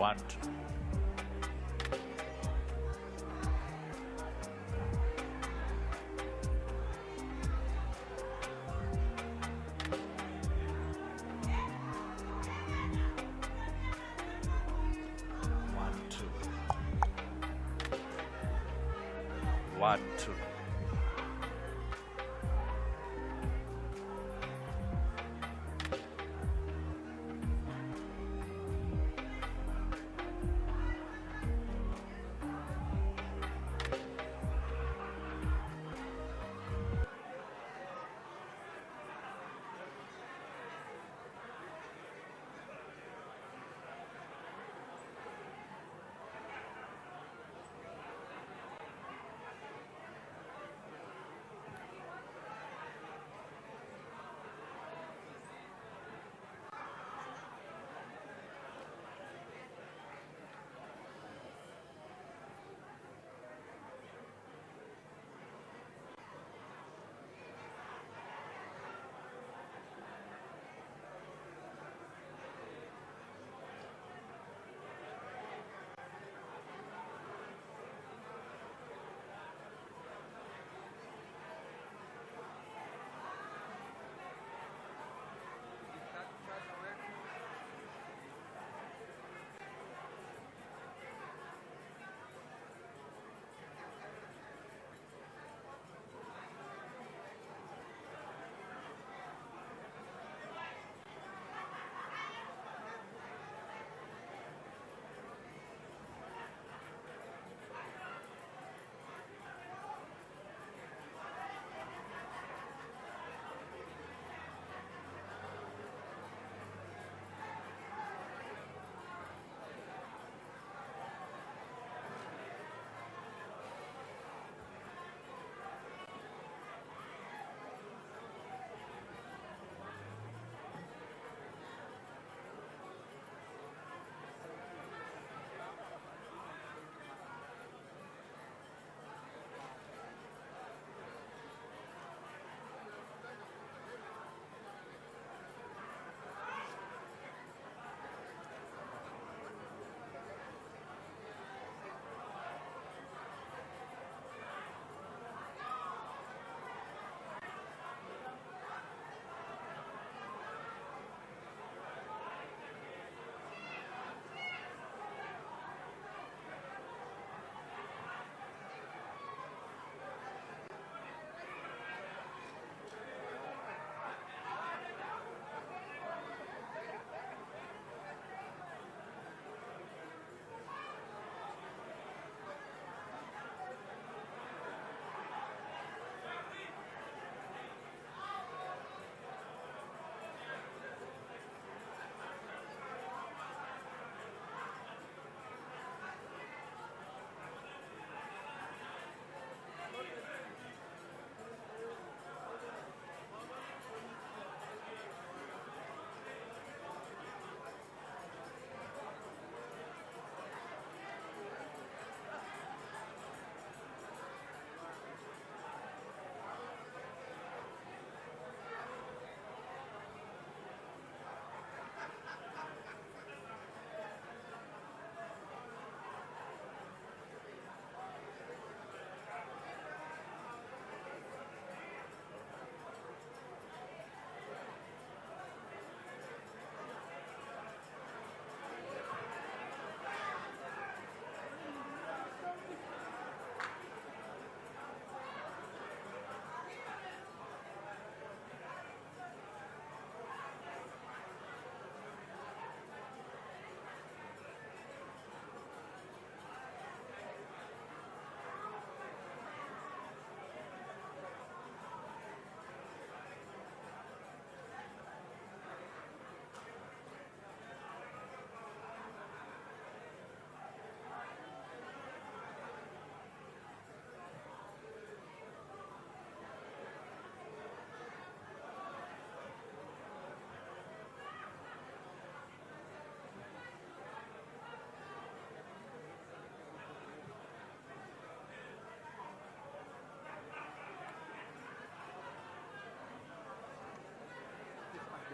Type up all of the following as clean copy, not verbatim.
One, two. One, two. One, two.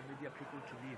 Maybe applicable to me.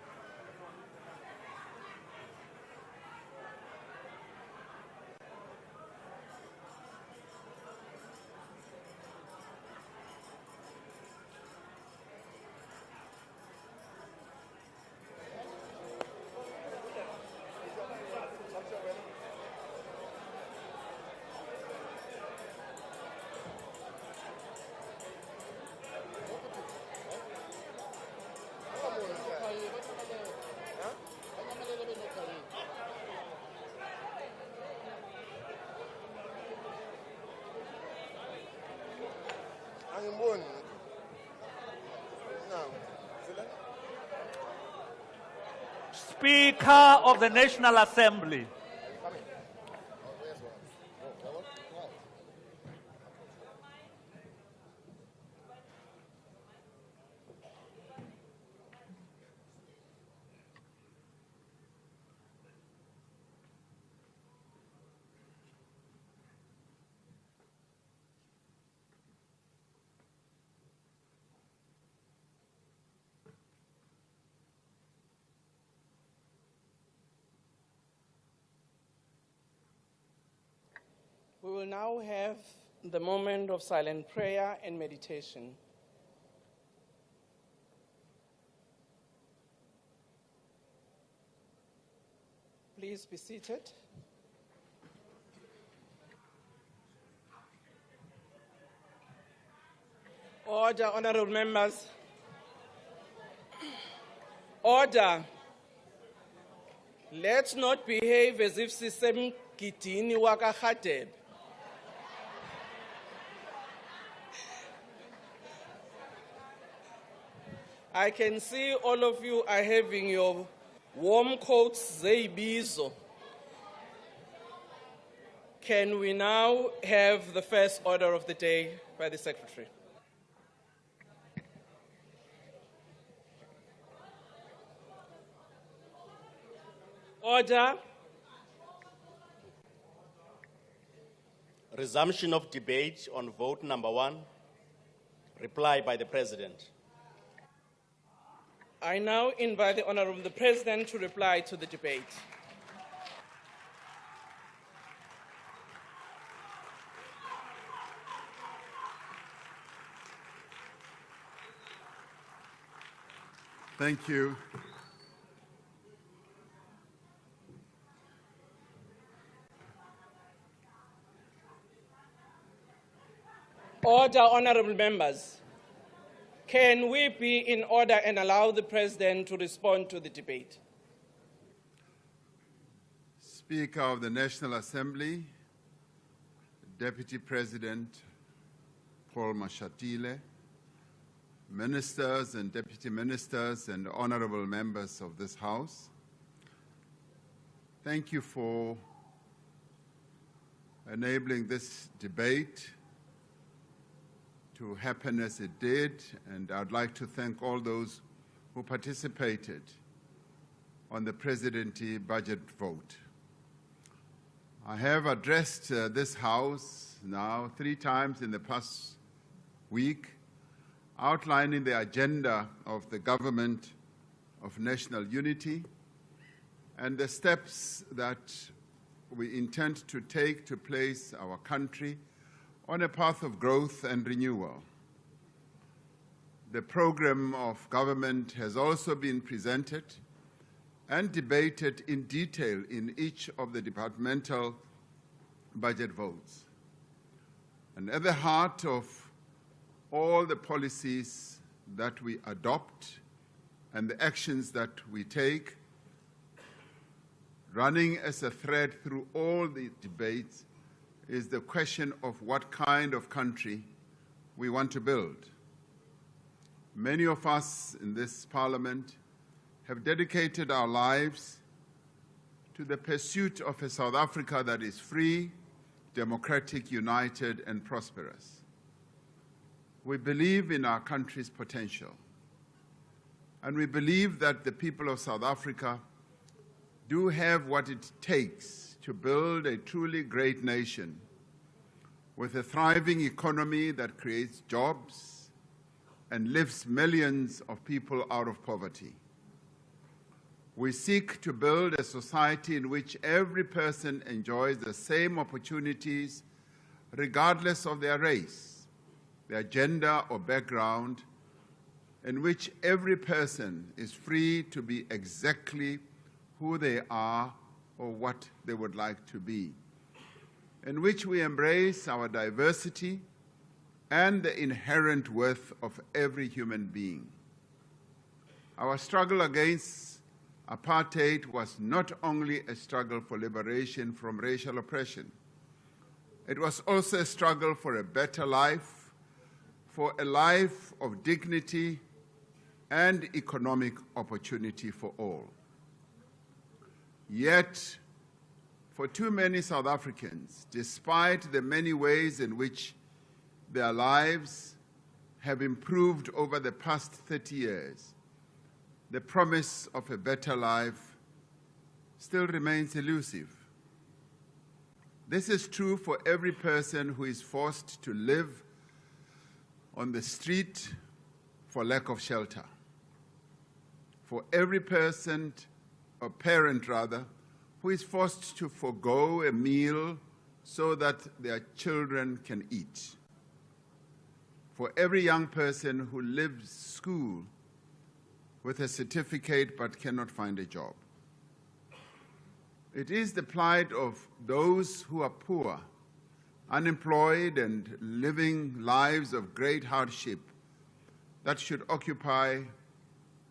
Speaker of the National Assembly. We will now have the moment of silent prayer and meditation. Please be seated. Order, honorable members. Order. Let's not behave as if sisemgidini wakaRhadebe. I can see all of you are having your warm coats, zeibizo. Can we now have the first order of the day by the Secretary? Order. Resumption of debate on vote number 1. Reply by the President. I now invite the Honourable President to reply to the debate. Thank you. Order, honourable members. Can we be in order and allow the President to respond to the debate? Speaker of the National Assembly, Deputy President Paul Mashatile, Ministers and Deputy Ministers and honourable members of this House, thank you for enabling this debate to happen as it did, and I'd like to thank all those who participated on the presidency budget vote. I have addressed this House now 3 times in the past week, outlining the agenda of the government of national unity and the steps that we intend to take to place our country on a path of growth and renewal. The program of government has also been presented and debated in detail in each of the departmental budget votes. And at the heart of all the policies that we adopt and the actions that we take, running as a thread through all the debates, is the question of what kind of country we want to build. Many of us in this Parliament have dedicated our lives to the pursuit of a South Africa that is free, democratic, united, and prosperous. We believe in our country's potential, and we believe that the people of South Africa do have what it takes to build a truly great nation with a thriving economy that creates jobs and lifts millions of people out of poverty. We seek to build a society in which every person enjoys the same opportunities regardless of their race, their gender or background, in which every person is free to be exactly who they are or what they would like to be, in which we embrace our diversity and the inherent worth of every human being. Our struggle against apartheid was not only a struggle for liberation from racial oppression, it was also a struggle for a better life for a life of dignity and economic opportunity for all. Yet, for too many South Africans, despite the many ways in which their lives have improved over the past 30 years, the promise of a better life still remains elusive. This is true for every person who is forced to live on the street for lack of shelter. For every person, or parent rather, who is forced to forego a meal so that their children can eat. For every young person who leaves school with a certificate but cannot find a job. It is the plight of those who are poor, unemployed, and living lives of great hardship that should occupy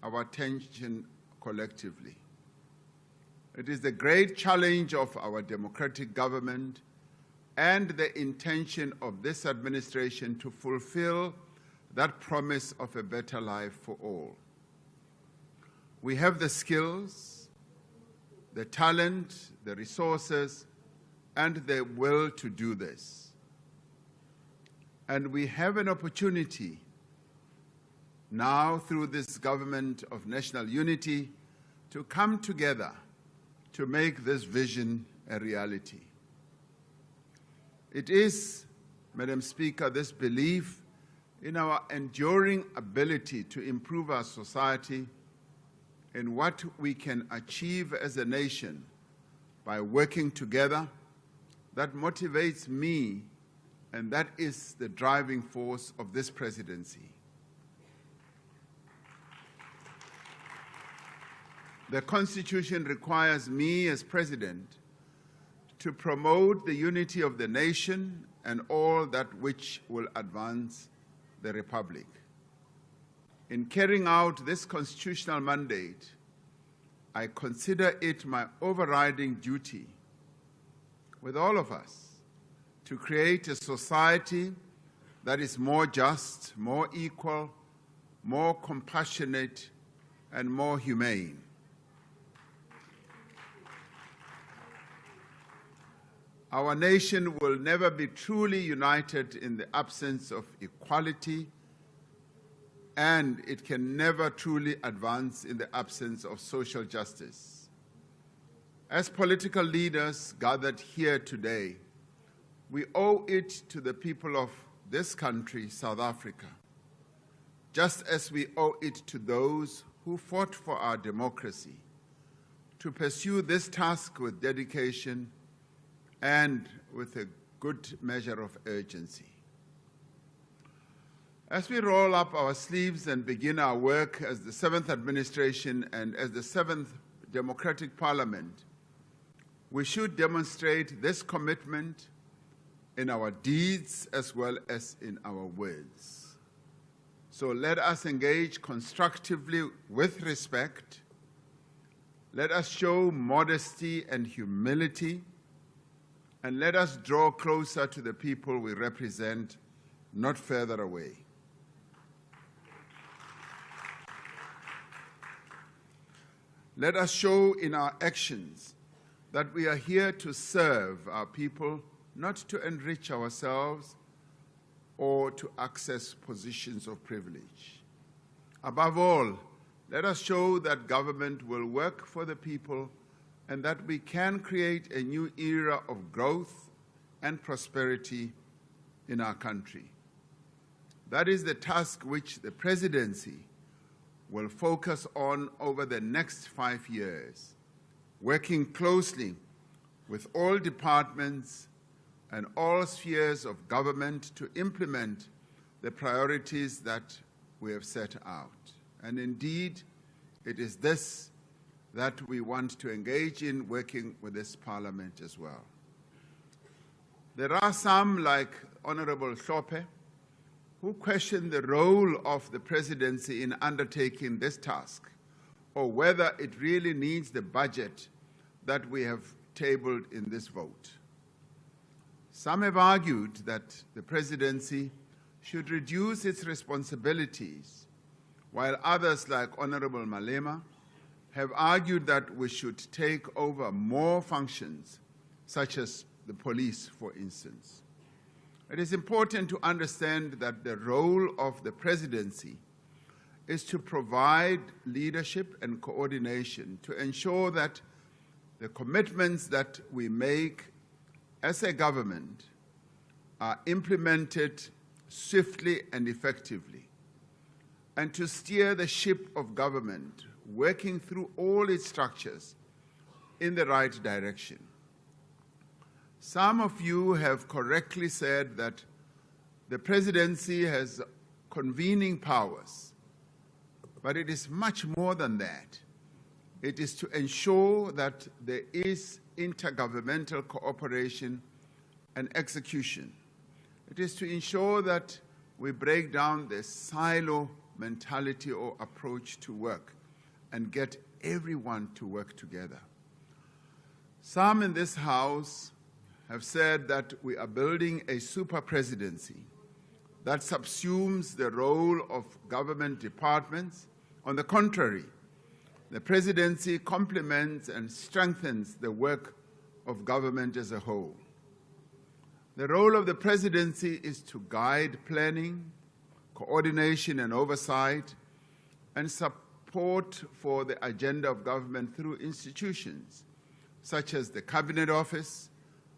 our attention collectively. It is the great challenge of our democratic government and the intention of this administration to fulfill that promise of a better life for all. We have the skills, the talent, the resources, and the will to do this. And we have an opportunity now through this government of national unity to come together to make this vision a reality. It is, Madam Speaker, this belief in our enduring ability to improve our society, in what we can achieve as a nation by working together, that motivates me, and that is the driving force of this presidency. The Constitution requires me as President to promote the unity of the nation and all that which will advance the Republic. In carrying out this constitutional mandate, I consider it my overriding duty with all of us to create a society that is more just, more equal, more compassionate, and more humane. Our nation will never be truly united in the absence of equality, and it can never truly advance in the absence of social justice. As political leaders gathered here today, we owe it to the people of this country, South Africa, just as we owe it to those who fought for our democracy, to pursue this task with dedication and with a good measure of urgency. As we roll up our sleeves and begin our work as the 7th administration and as the 7th democratic parliament, we should demonstrate this commitment in our deeds as well as in our words. So let us engage constructively with respect. Let us show modesty and humility, and let us draw closer to the people we represent, not further away. Let us show in our actions that we are here to serve our people, not to enrich ourselves or to access positions of privilege. Above all, let us show that government will work for the people and that we can create a new era of growth and prosperity in our country. That is the task which the presidency will focus on over the next 5 years, working closely with all departments and all spheres of government to implement the priorities that we have set out. And indeed, it is this that we want to engage in working with this Parliament as well. There are some, like Honorable Hlophe, who question the role of the presidency in undertaking this task, or whether it really needs the budget that we have tabled in this vote. Some have argued that the presidency should reduce its responsibilities, while others like Honorable Malema have argued that we should take over more functions, such as the police, for instance. It is important to understand that the role of the presidency is to provide leadership and coordination to ensure that the commitments that we make as a government are implemented swiftly and effectively, and to steer the ship of government, working through all its structures, in the right direction. Some of you have correctly said that the presidency has convening powers, but it is much more than that. It is to ensure that there is intergovernmental cooperation and execution. It is to ensure that we break down the silo mentality or approach to work and get everyone to work together. Some in this House have said that we are building a super presidency that subsumes the role of government departments. On the contrary, the presidency complements and strengthens the work of government as a whole. The role of the presidency is to guide planning, coordination and oversight, and support for the agenda of government through institutions such as the Cabinet Office,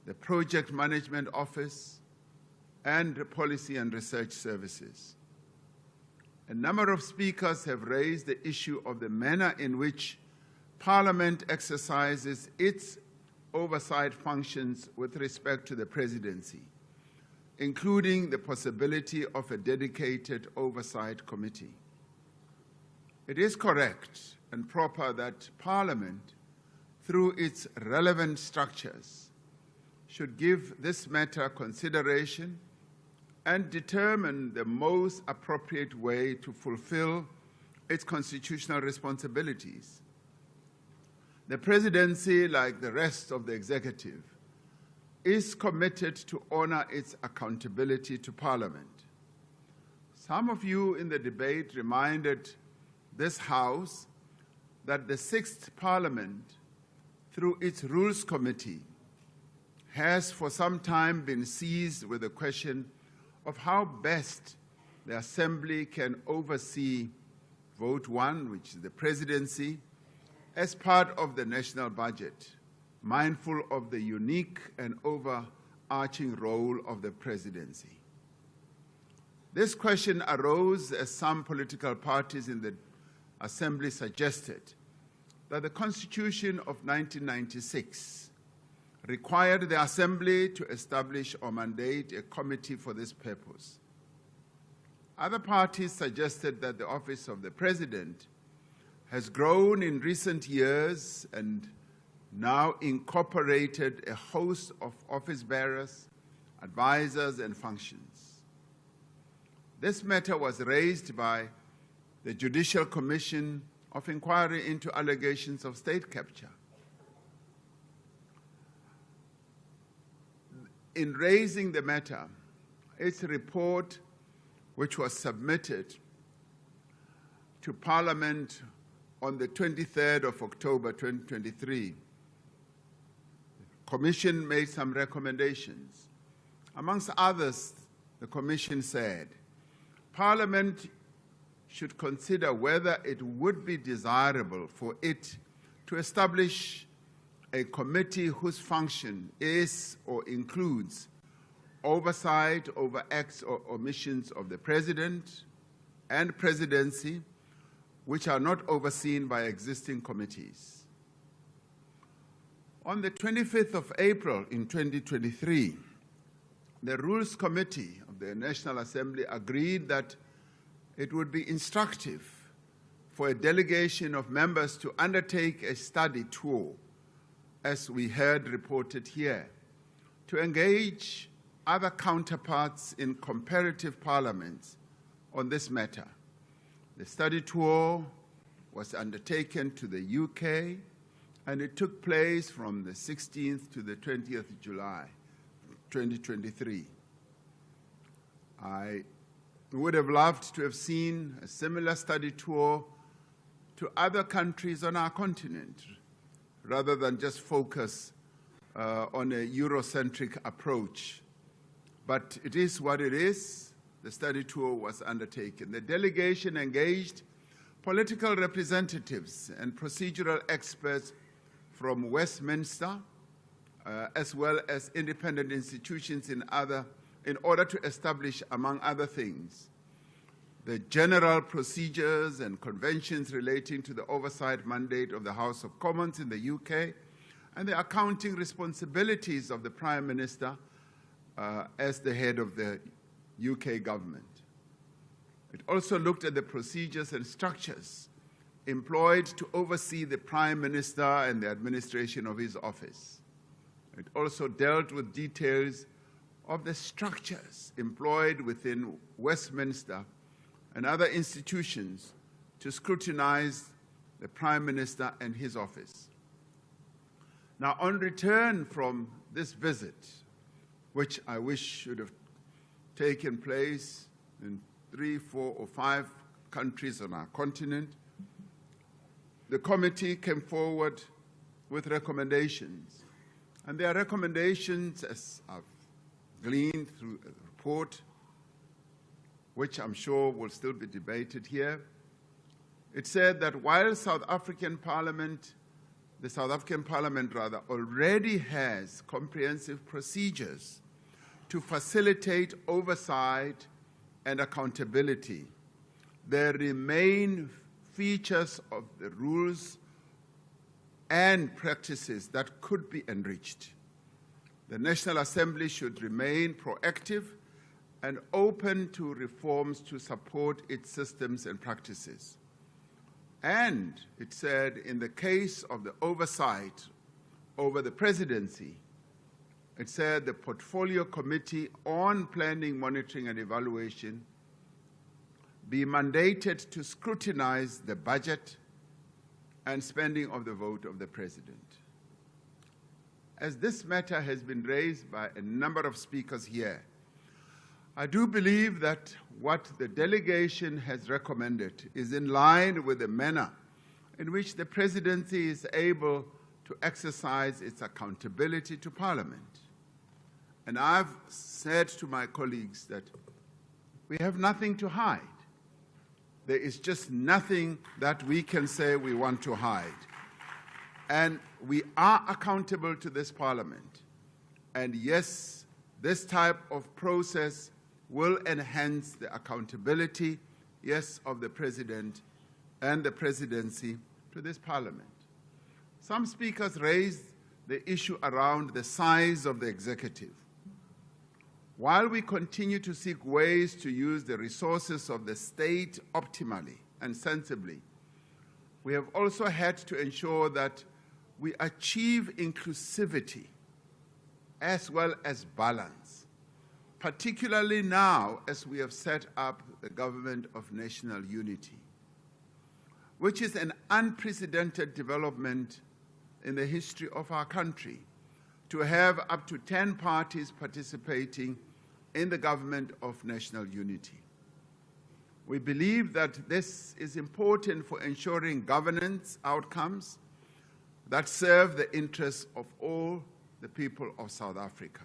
the Project Management Office, and the Policy and Research Services. A number of speakers have raised the issue of the manner in which Parliament exercises its oversight functions with respect to the presidency, including the possibility of a dedicated oversight committee. It is correct and proper that Parliament, through its relevant structures, should give this matter consideration and determine the most appropriate way to fulfill its constitutional responsibilities. The presidency, like the rest of the executive, is committed to honor its accountability to Parliament. Some of you in the debate reminded this House that the Sixth Parliament, through its Rules Committee, has for some time been seized with the question of how best the Assembly can oversee Vote 1, which is the presidency, as part of the national budget, mindful of the unique and overarching role of the presidency. This question arose as some political parties in the Assembly suggested that the Constitution of 1996 required the Assembly to establish or mandate a committee for this purpose. Other parties suggested that the office of the President has grown in recent years and now incorporated a host of office bearers, advisors, and functions. This matter was raised by the Judicial Commission of Inquiry into allegations of state capture. In raising the matter, its report, which was submitted to Parliament on the 23rd of October 2023, the Commission made some recommendations. Amongst others, the Commission said, Parliament should consider whether it would be desirable for it to establish a committee whose function is or includes oversight over acts or omissions of the President and Presidency, which are not overseen by existing committees. On the 25th of April in 2023, the Rules Committee of the National Assembly agreed that it would be instructive for a delegation of members to undertake a study tour, as we heard reported here, to engage other counterparts in comparative parliaments on this matter. The study tour was undertaken to the UK, and it took place from the 16th to the 20th of July, 2023. I We would have loved to have seen a similar study tour to other countries on our continent, rather than just focus on a Eurocentric approach. But it is what it is. The study tour was undertaken. The delegation engaged political representatives and procedural experts from Westminster, as well as independent institutions in order to establish, among other things, the general procedures and conventions relating to the oversight mandate of the House of Commons in the UK and the accounting responsibilities of the Prime Minister as the head of the UK government. It also looked at the procedures and structures employed to oversee the Prime Minister and the administration of his office. It also dealt with details of the structures employed within Westminster and other institutions to scrutinize the Prime Minister and his office. Now, on return from this visit, which I wish should have taken place in 3, 4, or 5 countries on our continent, the committee came forward with recommendations. And their recommendations, as I've gleaned through the report, which I'm sure will still be debated here, it said that while the South African Parliament already has comprehensive procedures to facilitate oversight and accountability, there remain features of the rules and practices that could be enriched. The National Assembly should remain proactive and open to reforms to support its systems and practices. And it said, in the case of the oversight over the presidency, it said the Portfolio Committee on Planning, Monitoring and Evaluation be mandated to scrutinize the budget and spending of the vote of the President. As this matter has been raised by a number of speakers here, I do believe that what the delegation has recommended is in line with the manner in which the Presidency is able to exercise its accountability to Parliament. And I've said to my colleagues that we have nothing to hide. There is just nothing that we can say we want to hide. And we are accountable to this Parliament. And yes, this type of process will enhance the accountability, yes, of the President and the Presidency to this Parliament. Some speakers raised the issue around the size of the executive. While we continue to seek ways to use the resources of the state optimally and sensibly, we have also had to ensure that we achieve inclusivity as well as balance, particularly now as we have set up the Government of National Unity, which is an unprecedented development in the history of our country, to have up to 10 parties participating in the Government of National Unity. We believe that this is important for ensuring governance outcomes that serve the interests of all the people of South Africa.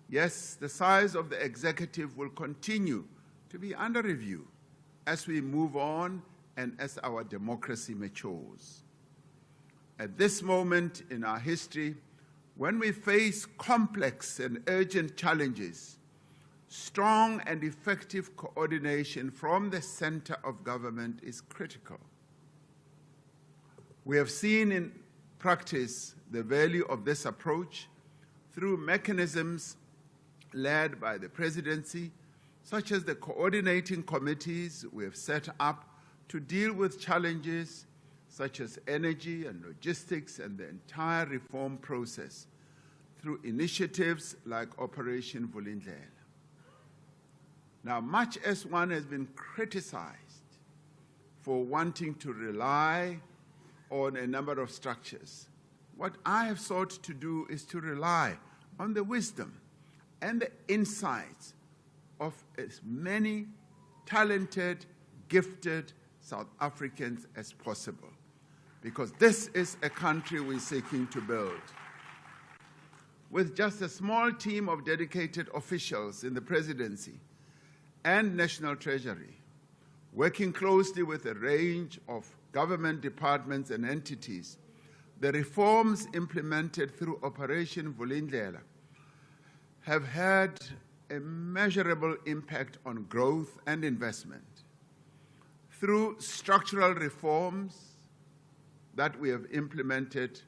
Yes, the size of the executive will continue to be under review as we move on and as our democracy matures. At this moment in our history, when we face complex and urgent challenges, strong and effective coordination from the center of government is critical. We have seen in practice the value of this approach through mechanisms led by the Presidency, such as the coordinating committees we have set up to deal with challenges such as energy and logistics and the entire reform process through initiatives like Operation Vulindlela. Now, much as one has been criticized for wanting to rely on a number of structures, what I have sought to do is to rely on the wisdom and the insights of as many talented, gifted South Africans as possible, because this is a country we're seeking to build. With just a small team of dedicated officials in the presidency and National Treasury, working closely with a range of government departments and entities, the reforms implemented through Operation Vulindlela have had a measurable impact on growth and investment. Through structural reforms that we have implemented,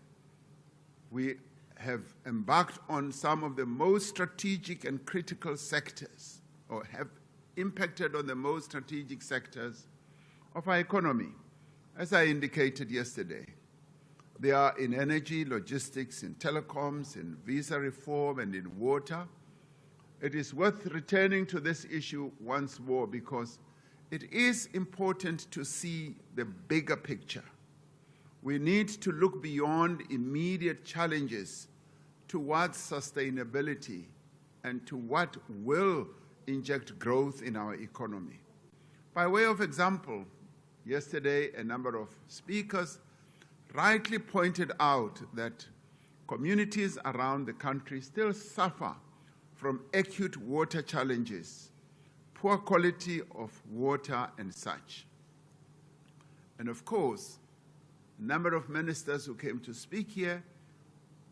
we have embarked on some of the most strategic and critical sectors, or have impacted on the most strategic sectors of our economy. As I indicated yesterday, they are in energy, logistics, in telecoms, in visa reform, and in water. It is worth returning to this issue once more because it is important to see the bigger picture. We need to look beyond immediate challenges towards sustainability and to what will inject growth in our economy. By way of example, yesterday a number of speakers rightly pointed out that communities around the country still suffer from acute water challenges, poor quality of water and such. And of course, a number of ministers who came to speak here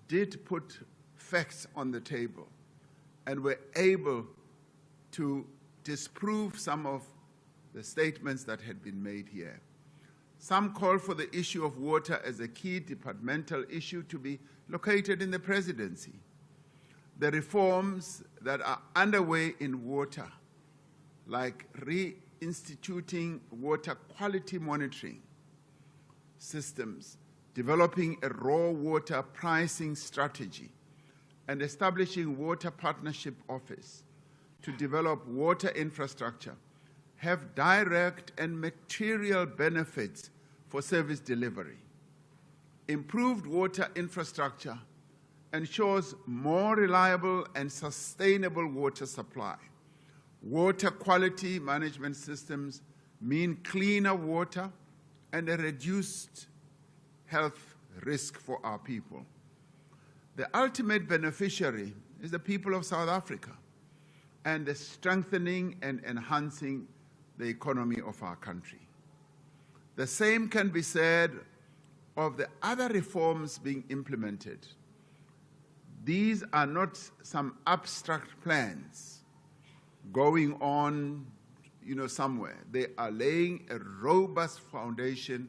did put facts on the table and were able to disprove some of the statements that had been made here. Some call for the issue of water as a key departmental issue to be located in the presidency. The reforms that are underway in water, like reinstituting water quality monitoring systems, developing a raw water pricing strategy, and establishing Water Partnership Office to develop water infrastructure, have direct and material benefits for service delivery. Improved water infrastructure ensures more reliable and sustainable water supply. Water quality management systems mean cleaner water and a reduced health risk for our people. The ultimate beneficiary is the people of South Africa and the strengthening and enhancing the economy of our country. The same can be said of the other reforms being implemented. These are not some abstract plans going on, somewhere. They are laying a robust foundation,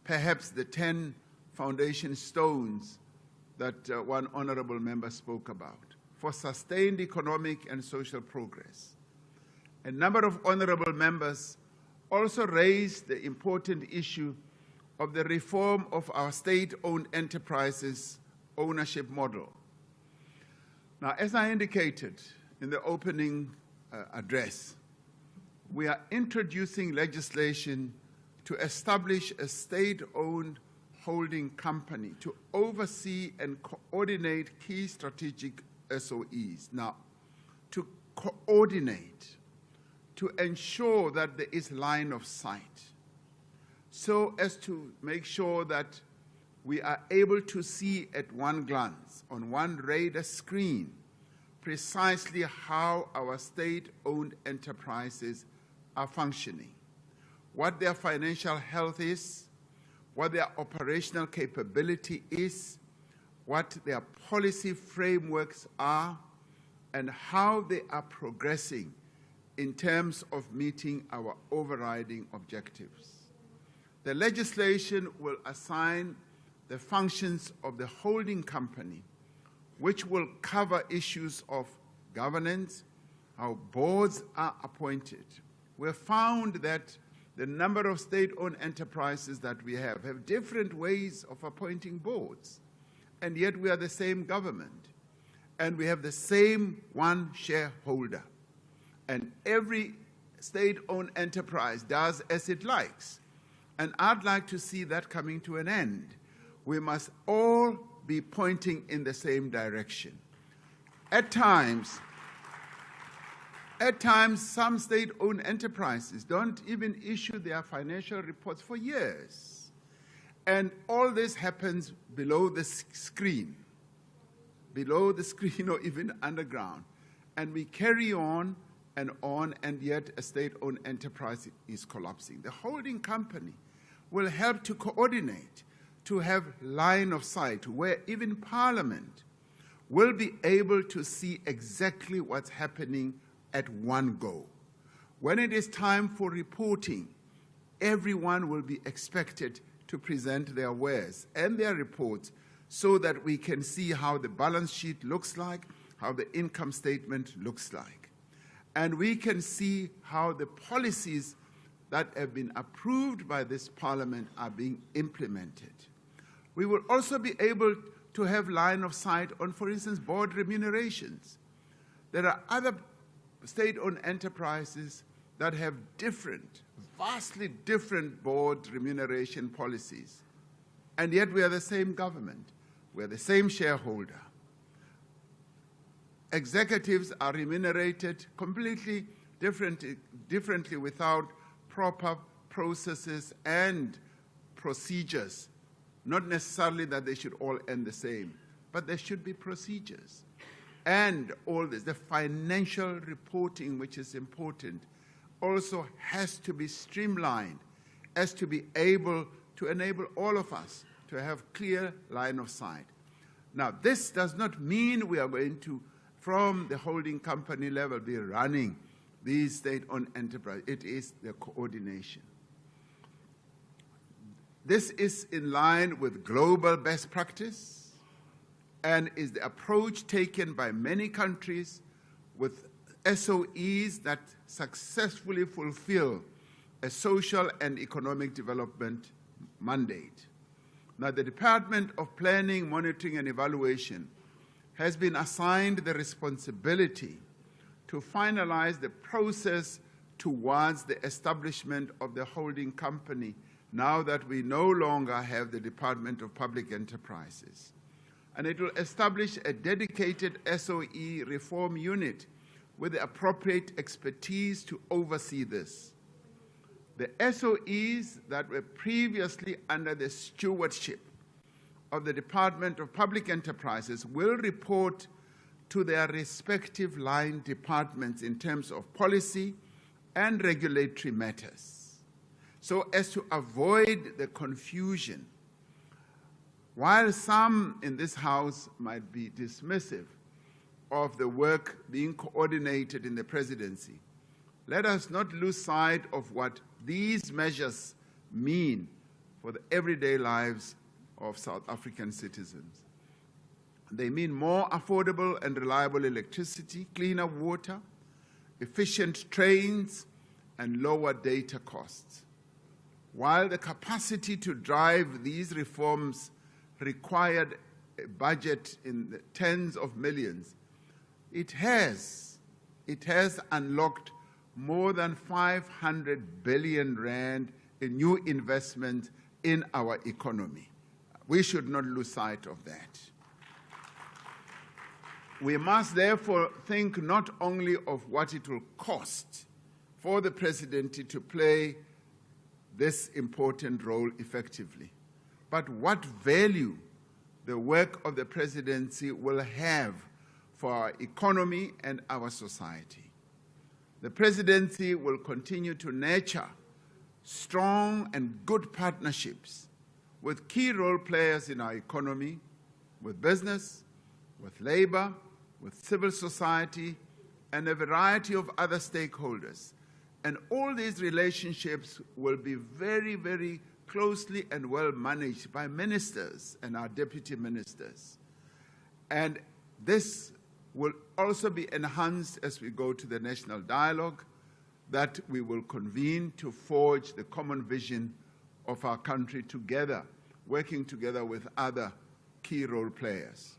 perhaps the 10 foundation stones that one honorable member spoke about, for sustained economic and social progress. A number of honorable members also raised the important issue of the reform of our state-owned enterprises ownership model. Now, as I indicated in the opening address, we are introducing legislation to establish a state-owned holding company to oversee and coordinate key strategic SOEs. Now, to coordinate, to ensure that there is line of sight, so as to make sure that we are able to see at one glance, on one radar screen, precisely how our state-owned enterprises are functioning, what their financial health is, what their operational capability is, what their policy frameworks are, and how they are progressing in terms of meeting our overriding objectives. The legislation will assign the functions of the holding company, which will cover issues of governance, how boards are appointed. We have found that the number of state-owned enterprises that we have different ways of appointing boards, and yet we are the same government, and we have the same one shareholder, and every state-owned enterprise does as it likes, and I'd like to see that coming to an end. We must all be pointing in the same direction. At times, At times, some state-owned enterprises don't even issue their financial reports for years. And all this happens below the screen or even underground. And we carry on, and yet a state-owned enterprise is collapsing. The holding company will help to coordinate, to have line of sight, where even Parliament will be able to see exactly what's happening at one go. When it is time for reporting, everyone will be expected to present their wares and their reports so that we can see how the balance sheet looks like, how the income statement looks like. And we can see how the policies that have been approved by this Parliament are being implemented. We will also be able to have line of sight on, for instance, board remunerations. There are other state-owned enterprises that have different, vastly different board remuneration policies. And yet we are the same government. We are the same shareholder. Executives are remunerated completely differently without proper processes and procedures. Not necessarily that they should all end the same, but there should be procedures. And all this, the financial reporting, which is important, also has to be streamlined, has to be able to enable all of us to have clear line of sight. Now, this does not mean we are going to, from the holding company level, be running these state-owned enterprises. It is the coordination. This is in line with global best practice and is the approach taken by many countries with SOEs that successfully fulfill a social and economic development mandate. Now, the Department of Planning, Monitoring and Evaluation has been assigned the responsibility to finalize the process towards the establishment of the holding company now that we no longer have the Department of Public Enterprises. And it will establish a dedicated SOE reform unit with the appropriate expertise to oversee this. The SOEs that were previously under the stewardship of the Department of Public Enterprises will report to their respective line departments in terms of policy and regulatory matters, so as to avoid the confusion. While some in this House might be dismissive of the work being coordinated in the presidency, let us not lose sight of what these measures mean for the everyday lives of South African citizens. They mean more affordable and reliable electricity, cleaner water, efficient trains, and lower data costs. While the capacity to drive these reforms required a budget in the tens of millions, it has unlocked more than 500 billion rand in new investment in our economy. We should not lose sight of that. We must therefore think not only of what it will cost for the presidency to play this important role effectively, but what value the work of the presidency will have for our economy and our society. The presidency will continue to nurture strong and good partnerships with key role players in our economy, with business, with labor, with civil society, and a variety of other stakeholders. And all these relationships will be very, very closely and well managed by ministers and our deputy ministers. And this will also be enhanced as we go to the national dialogue that we will convene to forge the common vision of our country together, working together with other key role players.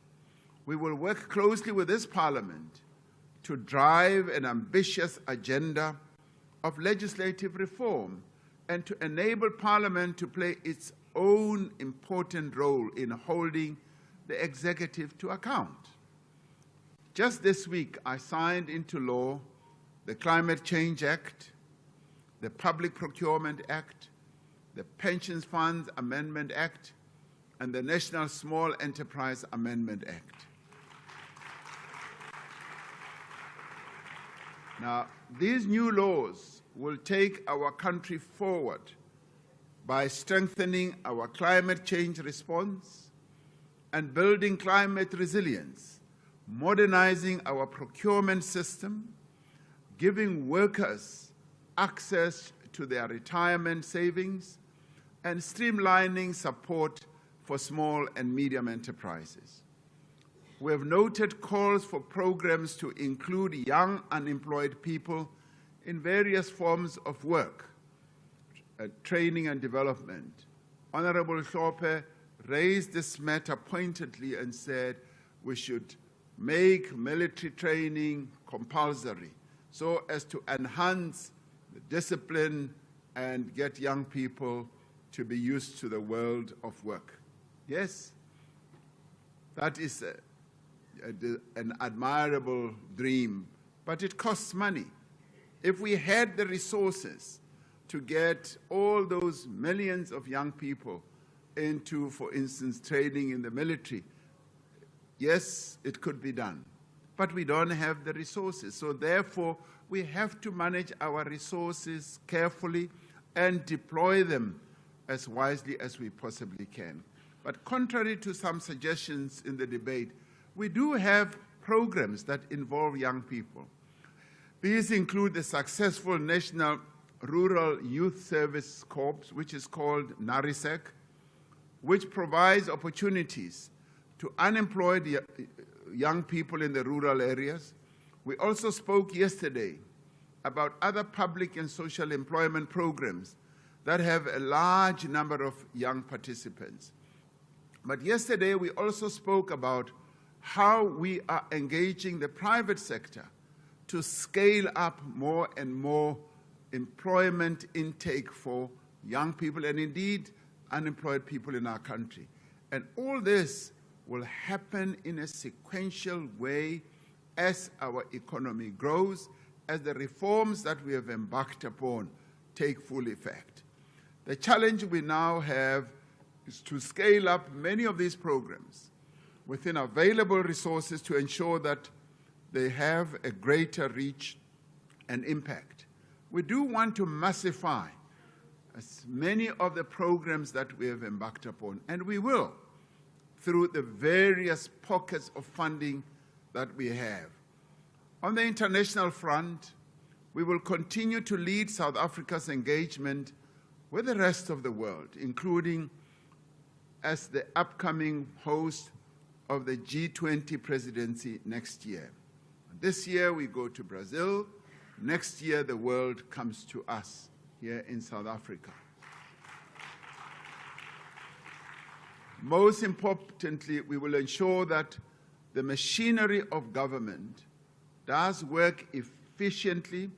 We will work closely with this Parliament to drive an ambitious agenda of legislative reform and to enable Parliament to play its own important role in holding the executive to account. Just this week, I signed into law the Climate Change Act, the Public Procurement Act, the Pensions Funds Amendment Act, and the National Small Enterprise Amendment Act. Now, these new laws will take our country forward by strengthening our climate change response and building climate resilience, modernizing our procurement system, giving workers access to their retirement savings, and streamlining support for small and medium enterprises. We have noted calls for programs to include young unemployed people in various forms of work, training and development. Honorable Hlophe raised this matter pointedly and said we should make military training compulsory so as to enhance the discipline and get young people to be used to the world of work. Yes, that is an admirable dream, but it costs money. If we had the resources to get all those millions of young people into, for instance, training in the military, yes, it could be done. But we don't have the resources. So therefore, we have to manage our resources carefully and deploy them as wisely as we possibly can. But contrary to some suggestions in the debate, we do have programs that involve young people. These include the successful National Rural Youth Service Corps, which is called NARISEC, which provides opportunities to unemployed young people in the rural areas. We also spoke yesterday about other public and social employment programs that have a large number of young participants. But yesterday we also spoke about how we are engaging the private sector to scale up more and more employment intake for young people and indeed unemployed people in our country. And all this will happen in a sequential way as our economy grows, as the reforms that we have embarked upon take full effect. The challenge we now have is to scale up many of these programs within available resources to ensure that they have a greater reach and impact. We do want to massify as many of the programs that we have embarked upon, and we will, through the various pockets of funding that we have. On the international front, we will continue to lead South Africa's engagement with the rest of the world, including as the upcoming host of the G20 presidency next year. This year we go to Brazil. Next year the world comes to us here in South Africa. Most importantly, we will ensure that the machinery of government does work efficiently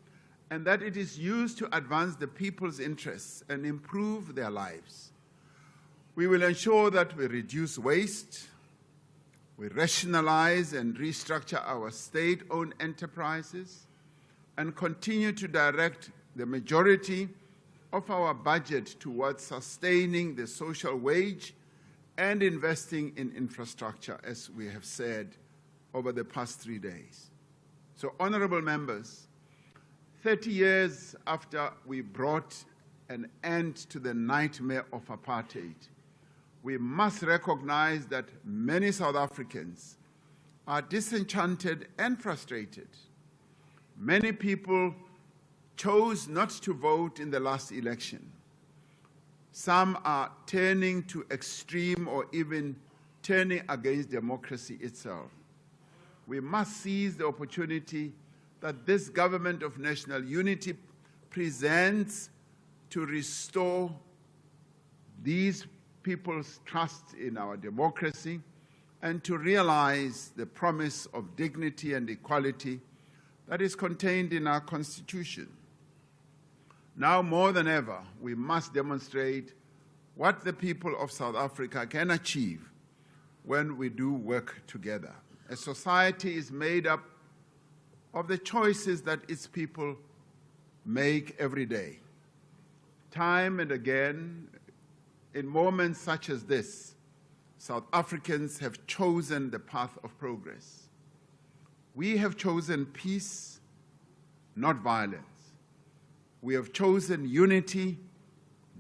and that it is used to advance the people's interests and improve their lives. We will ensure that we reduce waste, we rationalize and restructure our state-owned enterprises, and continue to direct the majority of our budget towards sustaining the social wage and investing in infrastructure, as we have said over the past 3 days. So, honorable members, 30 years after we brought an end to the nightmare of apartheid, we must recognize that many South Africans are disenchanted and frustrated. Many people chose not to vote in the last election. Some are turning to extreme or even turning against democracy itself. We must seize the opportunity that this government of national unity presents to restore these people's trust in our democracy and to realize the promise of dignity and equality that is contained in our Constitution. Now more than ever, we must demonstrate what the people of South Africa can achieve when we do work together. A society is made up of the choices that its people make every day. Time and again, in moments such as this, South Africans have chosen the path of progress. We have chosen peace, not violence. We have chosen unity,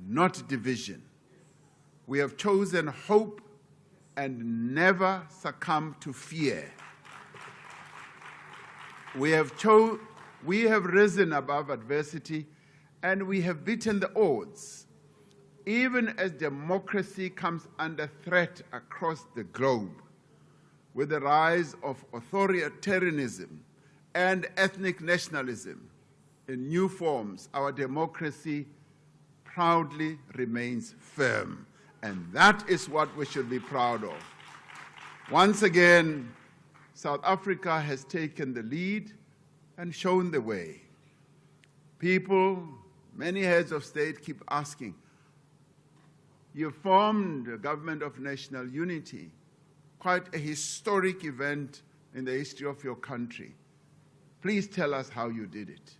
not division. We have chosen hope and never succumb to fear. We have risen above adversity and we have beaten the odds. Even as democracy comes under threat across the globe, with the rise of authoritarianism and ethnic nationalism in new forms, our democracy proudly remains firm. And that is what we should be proud of. Once again, South Africa has taken the lead and shown the way. People, many heads of state keep asking, you formed a government of national unity, quite a historic event in the history of your country. Please tell us how you did it.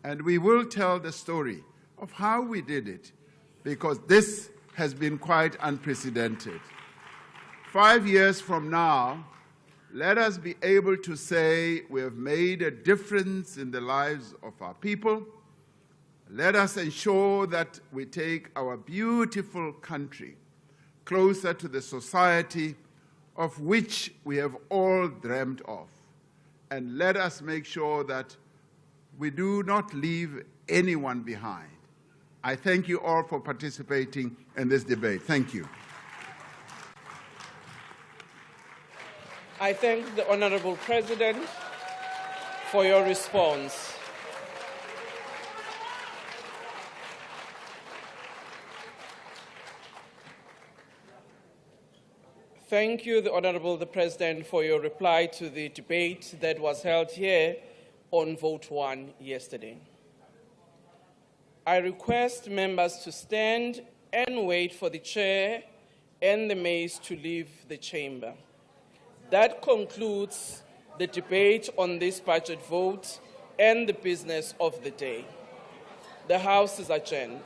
And we will tell the story of how we did it, because this has been quite unprecedented. 5 years from now, let us be able to say we have made a difference in the lives of our people. Let us ensure that we take our beautiful country closer to the society of which we have all dreamt of. And let us make sure that we do not leave anyone behind. I thank you all for participating in this debate. Thank you. I thank the Honourable President for your response. Thank you, the Honourable President, for your reply to the debate that was held here on Vote 1 yesterday. I request members to stand and wait for the Chair and the maids to leave the chamber. That concludes the debate on this budget vote and the business of the day. The House is adjourned.